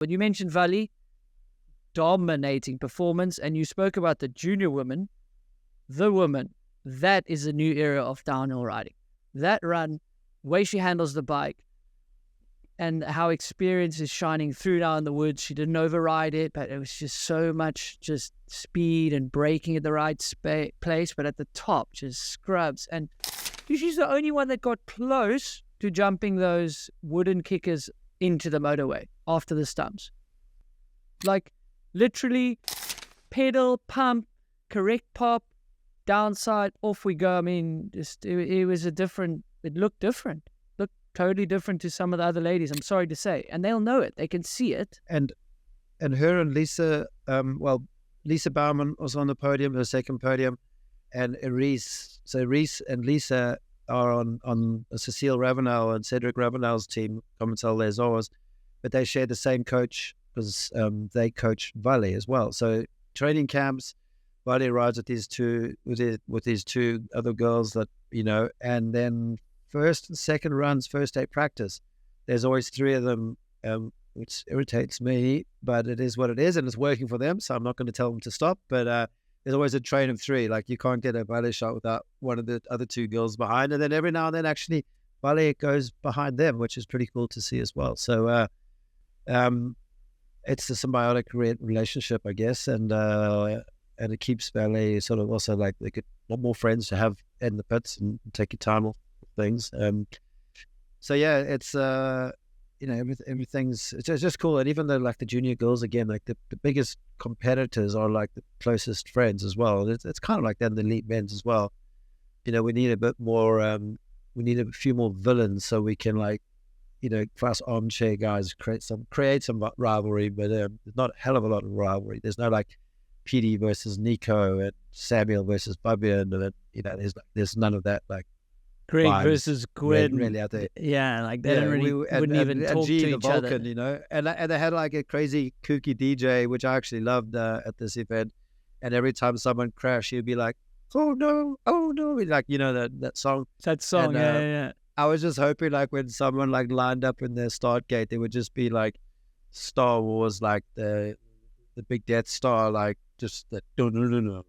When you mentioned Vali, dominating performance, and you spoke about the junior women, the woman, that is a new era of downhill riding. That run, way she handles the bike, and how experience is shining through now in the woods. She didn't override it, but it was just so much just speed and braking at the right place. But at the top, just scrubs. And she's the only one that got close to jumping those wooden kickers into the motorway after the stumps. Like, literally, pedal, pump, correct pop, downside, off we go. I mean, just it was a different, it looked different. Totally different to some of the other ladies, I'm sorry to say. And they'll know it. They can see it. And her and Lisa, Lisa Baumann was on the podium, her second podium, and Reese. So Reese and Lisa are on Cecile Ravenel and Cedric Ravenel's team, Commental Les Ors, but they share the same coach because they coach Vali as well. So training camps, Vali rides with these two other girls that, and then first and second runs, first day practice, there's always three of them, which irritates me, but it is what it is, and it's working for them, so I'm not going to tell them to stop. But there's always a train of three. Like, you can't get a Vali shot without one of the other two girls behind, and then every now and then, actually, Vali goes behind them, which is pretty cool to see as well. So it's a symbiotic relationship, I guess, and it keeps Vali sort of also like they could want more friends to have in the pits and take your time off things. So yeah, it's everything's it's just cool. And even though like the junior girls, again, like the biggest competitors are like the closest friends as well. It's kind of like that in the elite men's as well. We need a bit more we need a few more villains so we can, like, for us armchair guys, create some rivalry, but there's not a hell of a lot of rivalry. There's no like PD versus Nico and Samuel versus Fabian, and there's none of that, like Greg vibes versus Gwen. Really out there. Yeah, like they wouldn't even talk to each Vulcan, other. And they had like a crazy kooky DJ, which I actually loved at this event. And every time someone crashed, he'd be like, "Oh no, like that song." That song, and, yeah. I was just hoping, like, when someone like lined up in their start gate, it would just be like Star Wars, like the big Death Star, like just that. No.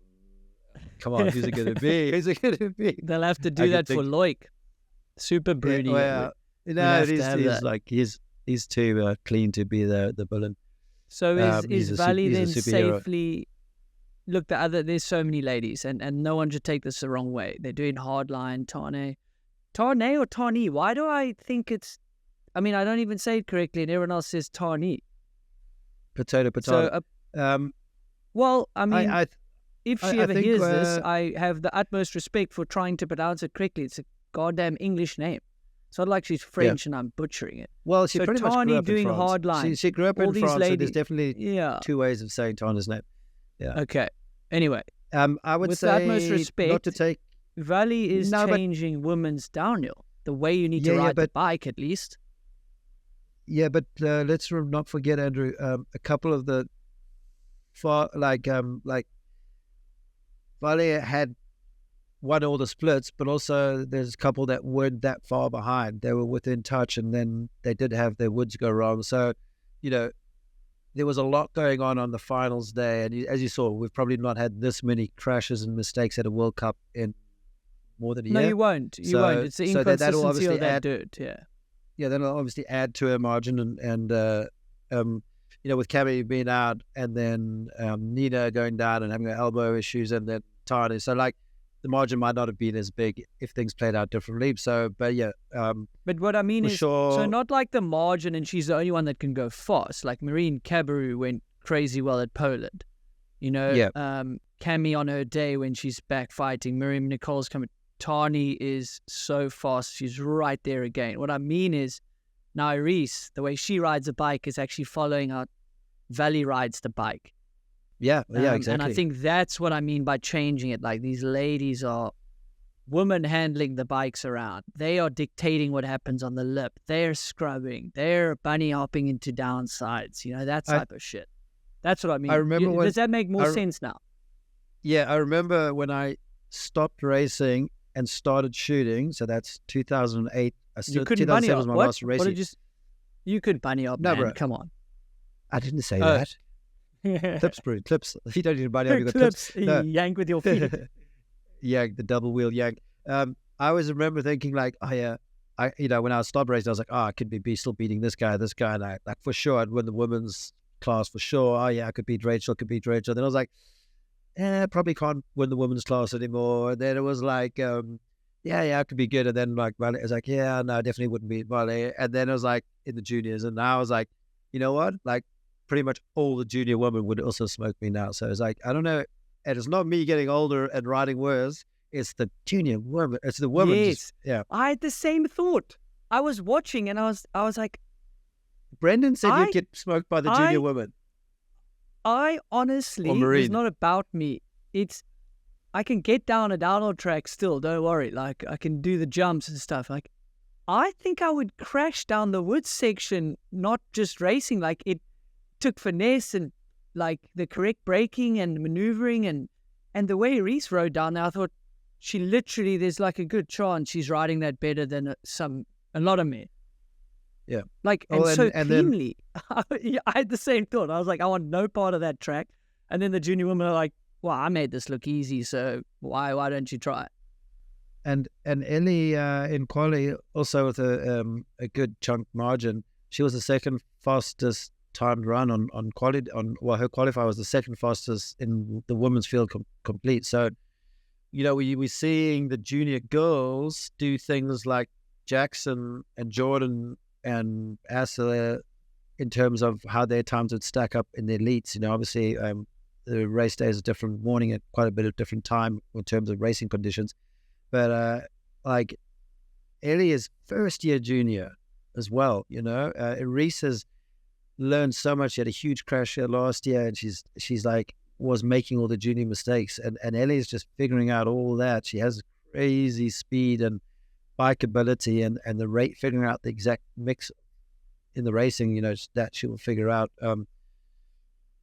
Come on, who's it going to be? Who's it going to be? They'll have to do that for Loic. Super broody. He's too clean to be the villain. So is Vali then superhero. safely? Look, there's so many ladies, and no one should take this the wrong way. They're doing hardline, Tane or Tani. Why do I think it's? I mean, I don't even say it correctly, and everyone else says Tani. Potato. So, well, I mean, if she ever hears this, I have the utmost respect for trying to pronounce it correctly. It's a goddamn English name. It's not like she's French and I'm butchering it. Well, she pretty much grew up doing in France. hardline. She grew up in France, so there's definitely two ways of saying Tana's name. Yeah. Okay. Anyway, I would with say, the utmost respect, not to take... Vali is changing women's downhill. The way you need to ride the bike, at least. Yeah, but let's not forget, Andrew, a couple of the Vali had won all the splits, but also there's a couple that weren't that far behind. They were within touch, and then they did have their woods go wrong. So, there was a lot going on the finals day. And as you saw, we've probably not had this many crashes and mistakes at a World Cup in more than a year. No, you won't. You won't. It's the inconsistency of that dirt, Yeah, that'll obviously add to her margin. And with Cami being out, and then Nina going down and having her elbow issues, and then Tani. So, like, the margin might not have been as big if things played out differently. So, but yeah. But what I mean is, so not like the margin and she's the only one that can go fast. Like Marine Cabarrou went crazy well at Poland. Cami on her day when she's back fighting. Miriam Nicole's coming. Tani is so fast. She's right there again. What I mean is, now Reese, the way she rides a bike is actually following how Vali rides the bike. Yeah, exactly. And I think that's what I mean by changing it. Like, these ladies are women handling the bikes around. They are dictating what happens on the lip. They're scrubbing. They're bunny hopping into downsides. That type of shit. That's what I mean. I remember does that make more sense now? Yeah, I remember when I stopped racing and started shooting. So that's 2008. You couldn't bunny hop. Was my last racing. You could bunny hop, man. Bro. Come on. I didn't say Oh. that. Clips, bro. Clips. If you don't need a body, you got clips. Clips. No. Yank with your feet. Yank, the double wheel yank. I always remember thinking like, oh yeah, when I was stop racing, I was like, oh, I could be still beating this guy, and I like for sure I'd win the women's class for sure. Oh yeah, I could beat Rachel. Then I was like, probably can't win the women's class anymore. And then it was like, yeah, I could be good. And then like Vali, I was like, yeah, no, I definitely wouldn't beat Vali. And then it was like in the juniors, and now I was like, you know what? Like pretty much all the junior women would also smoke me now. So it's like, I don't know. And it's not me getting older and riding worse. It's the junior woman. It's the woman. Yes. Yeah. I had the same thought. I was watching and I was like, Brendan said you'd get smoked by the junior women. I honestly, it's not about me. I can get down a downhill track still. Don't worry. Like I can do the jumps and stuff. Like I think I would crash down the woods section, not just racing. Like it took finesse and like the correct braking and maneuvering and the way Reese rode down there. I thought she literally, there's like a good chance she's riding that better than a lot of men. Yeah. Like, and cleanly. Then, I had the same thought. I was like, I want no part of that track. And then the junior women are like, well, I made this look easy, so why don't you try it? And Ellie in quali also with a good chunk margin. She was the second fastest timed run on quali. Her qualifier was the second fastest in the women's field complete. So, we're seeing the junior girls do things like Jackson and Jordan and Asa in terms of how their times would stack up in the elites. Obviously the race days are different, morning at quite a bit of different time in terms of racing conditions. But like Ellie is first year junior as well. Reese has learned so much. She had a huge crash here last year, and she's like was making all the junior mistakes, and Ellie is just figuring out all that. She has crazy speed and bike ability, and the rate, figuring out the exact mix in the racing, that she will figure out.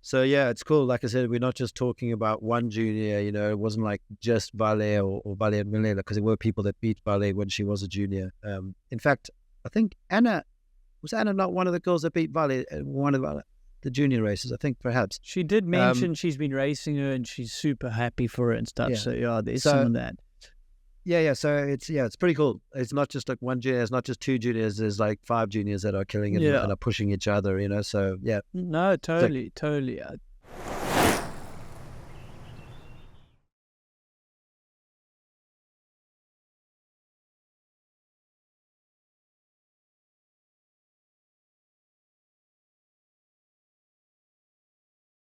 So yeah, it's cool. Like I said, we're not just talking about one junior. It wasn't like just Vali or Vali and Milena, because there were people that beat Vali when she was a junior. In fact, I think Anna not one of the girls that beat Vali at one of the junior races? I think perhaps she did mention she's been racing her and she's super happy for it and stuff. Yeah. So yeah, there's some of that. Yeah. So it's pretty cool. It's not just like one junior. It's not just two juniors. There's like 5 juniors that are killing it and are pushing each other. So yeah. No, totally.